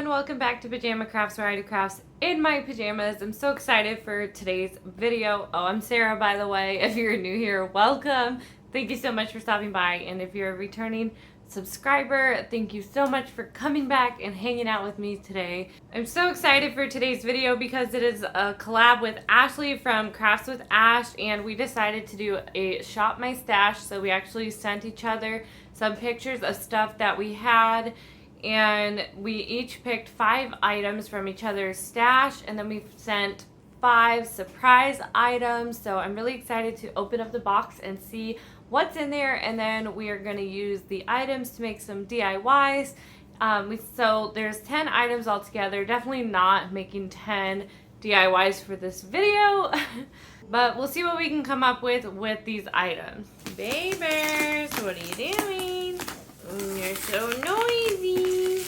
everyone, welcome back to Pajama Crafts, where I do crafts in my pajamas. I'm so excited for today's video. Oh, I'm Sarah, by the way. If you're new here, welcome. Thank you so much for stopping by, and if you're a returning subscriber, thank you so much for coming back and hanging out with me today. I'm so excited for today's video because it is a collab with Ashley from Crafts with Ash, and we decided to do a shop my stash. So we actually sent each other some pictures of stuff that we had, and we each picked 5 items from each other's stash, and then we sent 5 surprise items. So I'm really excited to open up the box and see what's in there, and then we are going to use the items to make some DIYs. So there's 10 items altogether. Definitely not making 10 DIYs for this video, but we'll see what we can come up with these items. Babies, what are you doing? You're so noisy.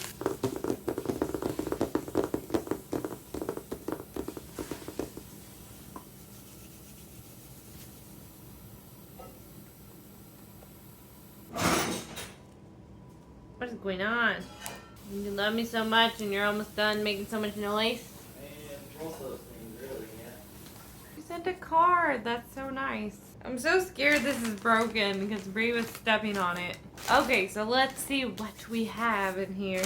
What is going on? You love me so much and you're almost done making so much noise? Man, both those things really, yeah. You sent a card. That's so nice. I'm so scared this is broken because Bree was stepping on it. Okay, so let's see what we have in here.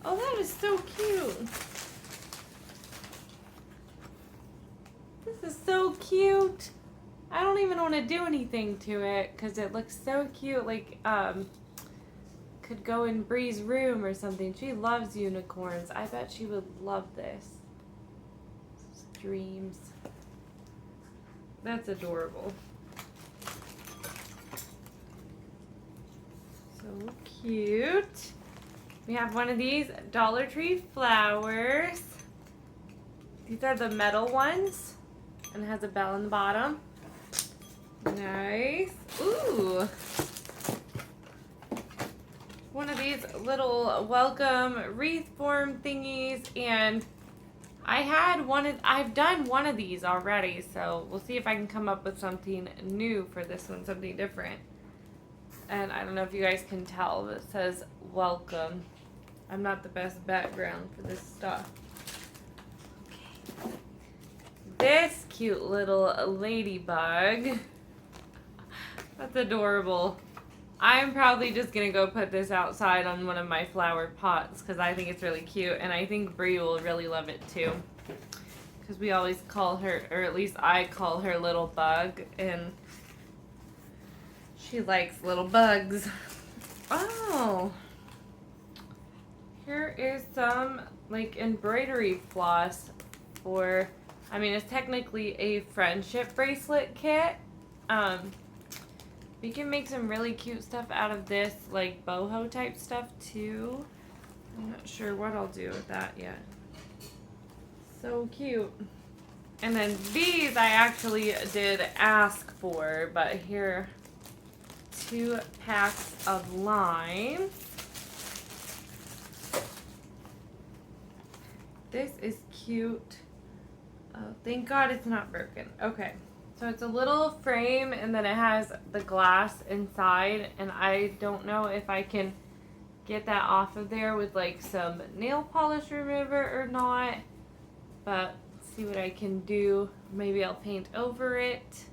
Oh, that is so cute. This is so cute. I don't even want to do anything to it because it looks so cute. Like, could go in Bree's room or something. She loves unicorns. I bet she would love this. Dreams. That's adorable. So cute. We have one of these Dollar Tree flowers. These are the metal ones, and it has a bell in the bottom. Nice. Ooh. One of these little welcome wreath form thingies, and I've done one of these already, so we'll see if I can come up with something new for this one, something different. And I don't know if you guys can tell, but it says welcome. I'm not the best background for this stuff. Okay. This cute little ladybug. That's adorable. I'm probably just going to go put this outside on one of my flower pots because I think it's really cute, and I think Bree will really love it too. Because we always call her, or at least I call her Little Bug, and she likes little bugs. Oh! Here is some like embroidery floss for, I mean, it's technically a friendship bracelet kit. We can make some really cute stuff out of this, like boho type stuff too. I'm not sure what I'll do with that yet. So cute. And then these I actually did ask for, but here, 2 packs of lime. This is cute. Oh, thank God it's not broken. Okay. So it's a little frame, and then it has the glass inside, and I don't know if I can get that off of there with like some nail polish remover or not, but see what I can do. Maybe I'll paint over it,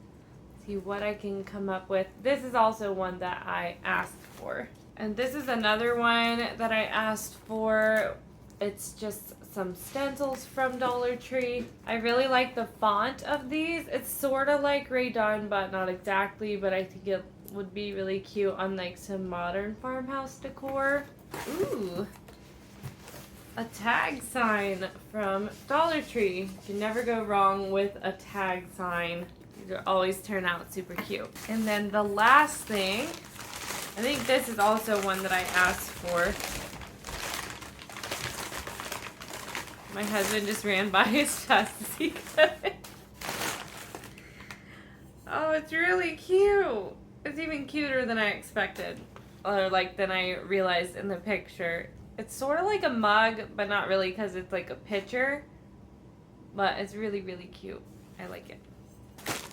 see what I can come up with. This is also one that I asked for, and this is another one that I asked for. It's just some stencils from Dollar Tree. I really like the font of these. It's sort of like Rae Dunn, but not exactly, but I think it would be really cute on like some modern farmhouse decor. Ooh. A tag sign from Dollar Tree. You can never go wrong with a tag sign. These always turn out super cute. And then the last thing, I think this is also one that I asked for. My husband just ran by his chest to see it. Oh, it's really cute. It's even cuter than I expected. Or like than I realized in the picture. It's sort of like a mug, but not really because it's like a pitcher. But it's really, really cute. I like it.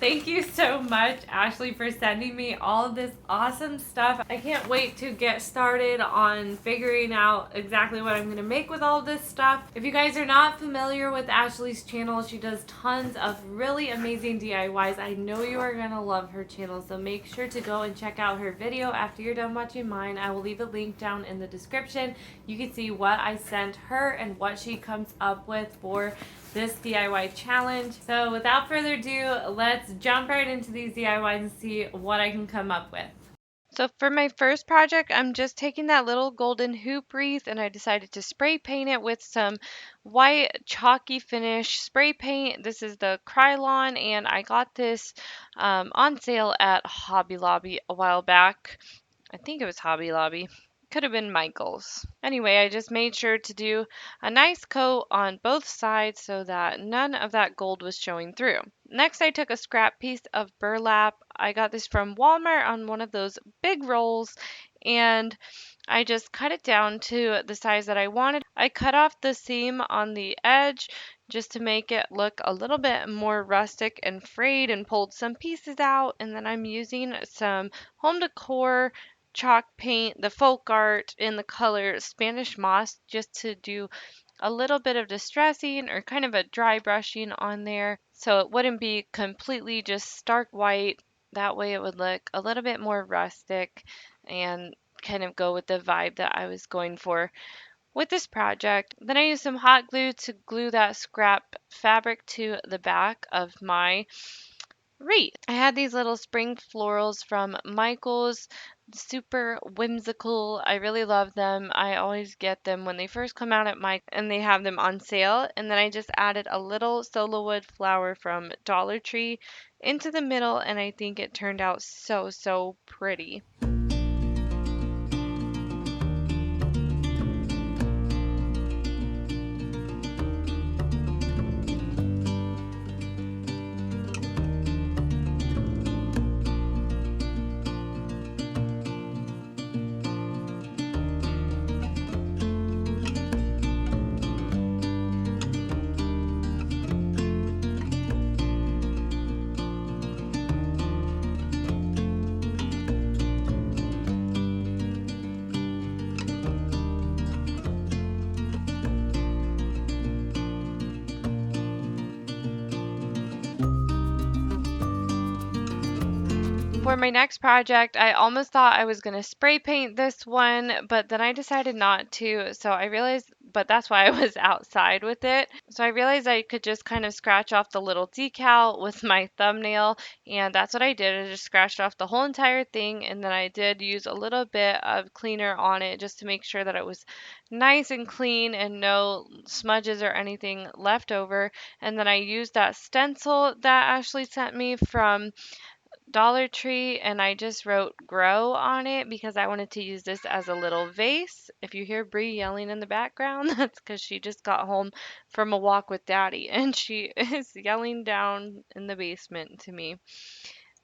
Thank you so much, Ashley, for sending me all of this awesome stuff. I can't wait to get started on figuring out exactly what I'm going to make with all of this stuff. If you guys are not familiar with Ashley's channel, she does tons of really amazing DIYs. I know you are going to love her channel, so make sure to go and check out her video after you're done watching mine. I will leave a link down in the description. You can see what I sent her and what she comes up with for this DIY challenge. So without further ado, let's jump right into these DIYs and see what I can come up with. So for my first project, I'm just taking that little golden hoop wreath and I decided to spray paint it with some white chalky finish spray paint. This is the Krylon and I got this on sale at Hobby Lobby a while back. I think it was Hobby Lobby. Could have been Michael's. Anyway, I just made sure to do a nice coat on both sides so that none of that gold was showing through. Next, I took a scrap piece of burlap. I got this from Walmart on one of those big rolls, and I just cut it down to the size that I wanted. I cut off the seam on the edge just to make it look a little bit more rustic and frayed, and pulled some pieces out, and then I'm using some home decor chalk paint, the folk art in the color Spanish moss, just to do a little bit of distressing or kind of a dry brushing on there so it wouldn't be completely just stark white. That way it would look a little bit more rustic and kind of go with the vibe that I was going for with this project. Then I used some hot glue to glue that scrap fabric to the back of my wreath. I had these little spring florals from Michael's, super whimsical. I really love them. I always get them when they first come out at Mike and they have them on sale. And then I just added a little solo wood flower from Dollar Tree into the middle and I think it turned out so pretty. For my next project, I almost thought I was going to spray paint this one, but then I decided not to. So I realized, but that's why I was outside with it. So I realized I could just kind of scratch off the little decal with my thumbnail, and that's what I did. I just scratched off the whole entire thing, and then I did use a little bit of cleaner on it just to make sure that it was nice and clean and no smudges or anything left over. And then I used that stencil that Ashley sent me from Dollar Tree and I just wrote grow on it because I wanted to use this as a little vase. If you hear Bree yelling in the background, that's because she just got home from a walk with Daddy and she is yelling down in the basement to me.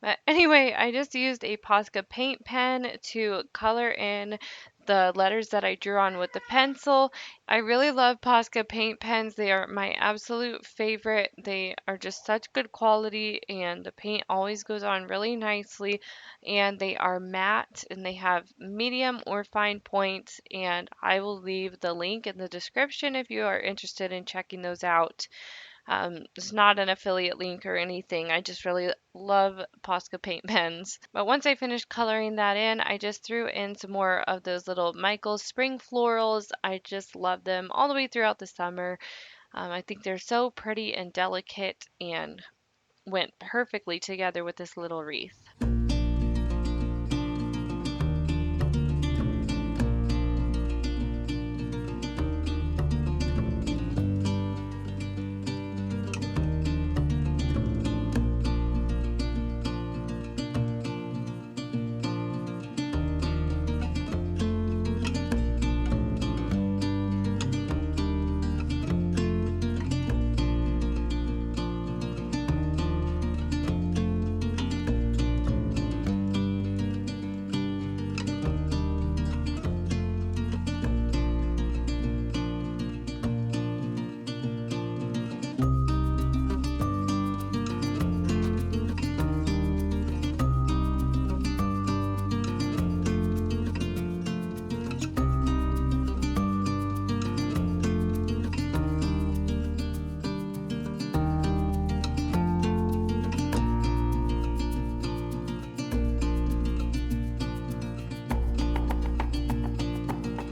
But anyway, I just used a Posca paint pen to color in the letters that I drew on with the pencil. I really love Posca paint pens. They are my absolute favorite. They are just such good quality and the paint always goes on really nicely, and they are matte and they have medium or fine points, and I will leave the link in the description if you are interested in checking those out. It's not an affiliate link or anything. I just really love Posca paint pens. But once I finished coloring that in, I just threw in some more of those little Michael's spring florals. I just love them all the way throughout the summer. I think they're so pretty and delicate and went perfectly together with this little wreath.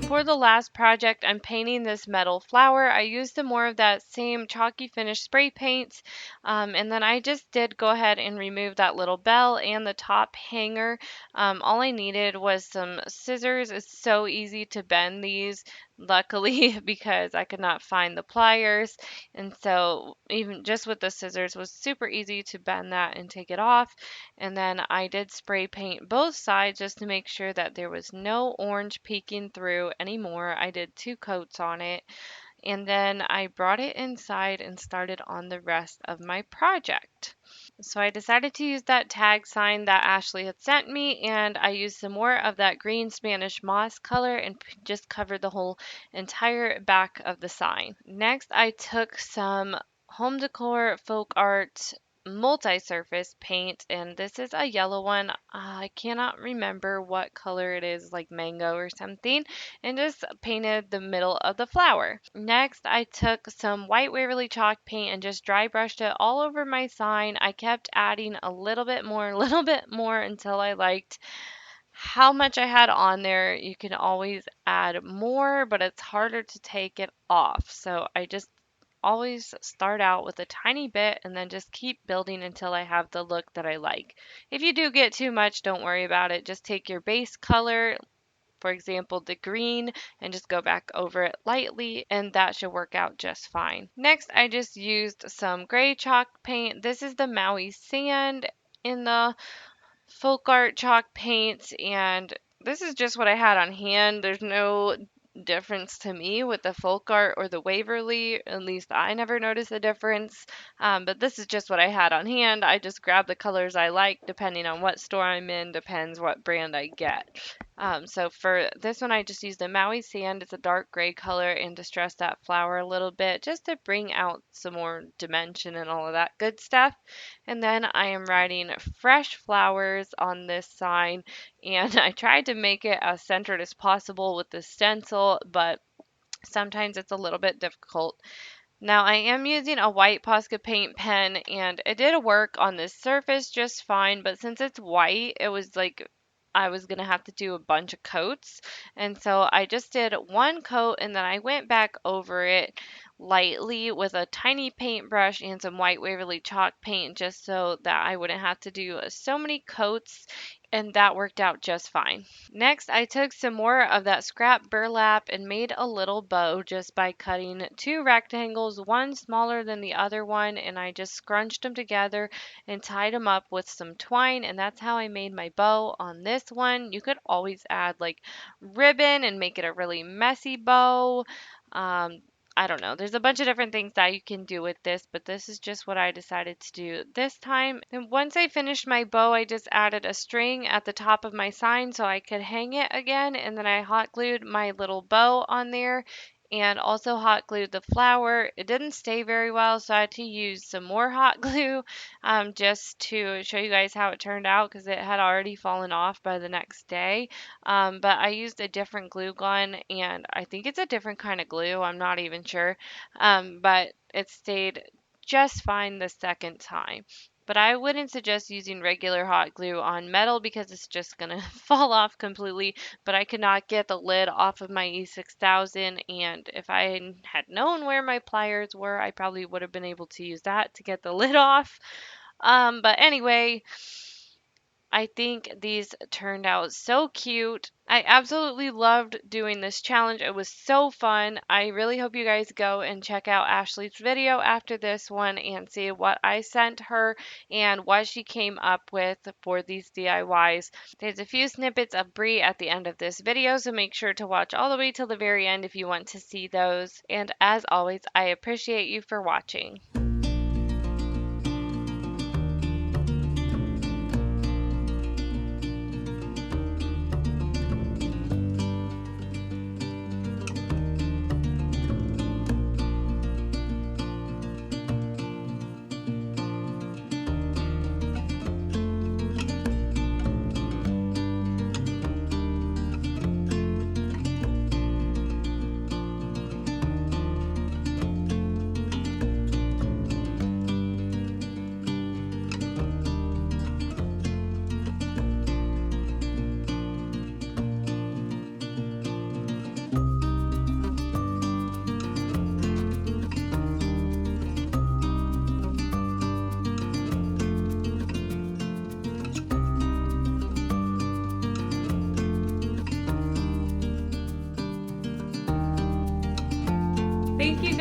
For the last project, I'm painting this metal flower. I used some more of that same chalky finish spray paint, and then I just did go ahead and remove that little bell and the top hanger. All I needed was some scissors. It's so easy to bend these, luckily, because I could not find the pliers, and so even just with the scissors was super easy to bend that and take it off. And then I did spray paint both sides just to make sure that there was no orange peeking through anymore. I did 2 coats on it. And then I brought it inside and started on the rest of my project. So I decided to use that tag sign that Ashley had sent me, and I used some more of that green Spanish moss color and just covered the whole entire back of the sign. Next, I took some home decor folk art multi-surface paint, and this is a yellow one. I cannot remember what color it is, like mango or something, and just painted the middle of the flower. Next, I took some white Waverly chalk paint and just dry brushed it all over my sign. I kept adding a little bit more, a little bit more until I liked how much I had on there. You can always add more, but it's harder to take it off. So I just always start out with a tiny bit and then just keep building until I have the look that I like. If you do get too much, don't worry about it. Just take your base color, for example, the green, and just go back over it lightly, and that should work out just fine. Next, I just used some gray chalk paint. This is the Maui sand in the folk art chalk paint, and this is just what I had on hand. There's no difference to me with the folk art or the Waverly. At least I never noticed a difference. But this is just what I had on hand. I just grabbed the colors I like depending on what store I'm in, depends what brand I get. So for this one, I just used the Maui sand. It's a dark gray color, and distress that flower a little bit just to bring out some more dimension and all of that good stuff. And then I am writing fresh flowers on this sign, and I tried to make it as centered as possible with the stencil, but sometimes it's a little bit difficult. Now I am using a white Posca paint pen, and it did work on this surface just fine, but since it's white, it was like I was gonna have to do a bunch of coats. And so I just did 1 coat, and then I went back over it lightly with a tiny paintbrush and some white Waverly chalk paint just so that I wouldn't have to do so many coats, and that worked out just fine. Next, I took some more of that scrap burlap and made a little bow just by cutting 2 rectangles, one smaller than the other one, and I just scrunched them together and tied them up with some twine, and that's how I made my bow on this one. You could always add like ribbon and make it a really messy bow. Um, I don't know. There's a bunch of different things that you can do with this, but this is just what I decided to do this time. And once I finished my bow, I just added a string at the top of my sign so I could hang it again. And then I hot glued my little bow on there and also hot glued the flower. It didn't stay very well, so I had to use some more hot glue just to show you guys how it turned out because it had already fallen off by the next day. But I used a different glue gun, and I think it's a different kind of glue. I'm not even sure. But it stayed just fine the second time. But I wouldn't suggest using regular hot glue on metal because it's just going to fall off completely. But I could not get the lid off of my E6000, and if I had known where my pliers were, I probably would have been able to use that to get the lid off. But anyway, I think these turned out so cute. I absolutely loved doing this challenge. It was so fun. I really hope you guys go and check out Ashley's video after this one and see what I sent her and what she came up with for these DIYs. There's a few snippets of Brie at the end of this video, so make sure to watch all the way till the very end if you want to see those. And as always, I appreciate you for watching.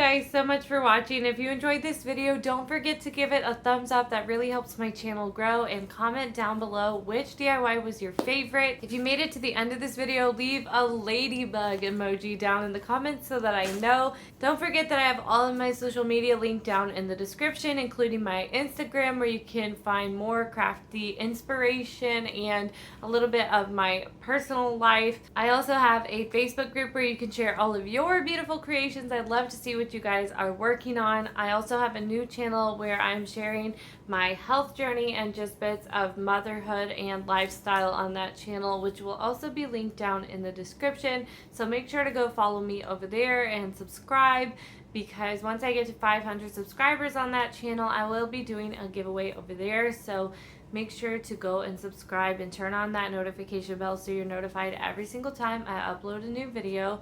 guys so much for watching. If you enjoyed this video, don't forget to give it a thumbs up. That really helps my channel grow. And comment down below which DIY was your favorite. If you made it to the end of this video, leave a ladybug emoji down in the comments so that I know. Don't forget that I have all of my social media linked down in the description, including my Instagram, where you can find more crafty inspiration and a little bit of my personal life. I also have a Facebook group where you can share all of your beautiful creations. I'd love to see what you guys are working on. I also have a new channel where I'm sharing my health journey and just bits of motherhood and lifestyle on that channel, which will also be linked down in the description. So make sure to go follow me over there and subscribe, because once I get to 500 subscribers on that channel, I will be doing a giveaway over there. So make sure to go and subscribe and turn on that notification bell so you're notified every single time I upload a new video.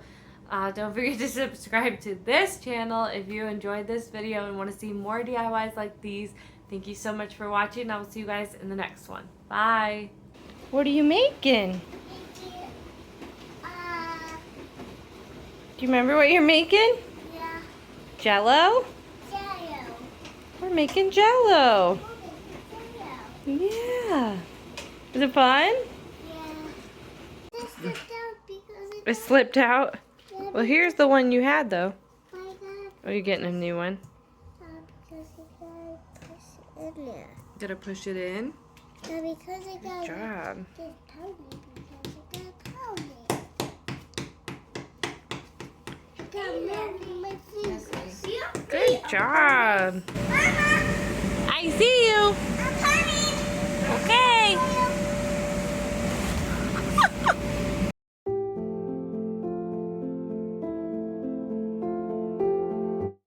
Don't forget to subscribe to this channel if you enjoyed this video and want to see more DIYs like these. Thank you so much for watching. I will see you guys in the next one. Bye. What are you making? Do you remember what you're making? Yeah. Jello? Jello. We're making Jello. Jello. Yeah. Is it fun? Yeah. This slipped out because It slipped out? Well, here's the one you had, though. I got Oh, you're getting a new one. because it got pushed in there. Did I push it in? Yeah, because it got Good job. just tiny because it got tiny. It got moving my fingers. Good job. Mama, I see you. I'm coming. Okay. Hello.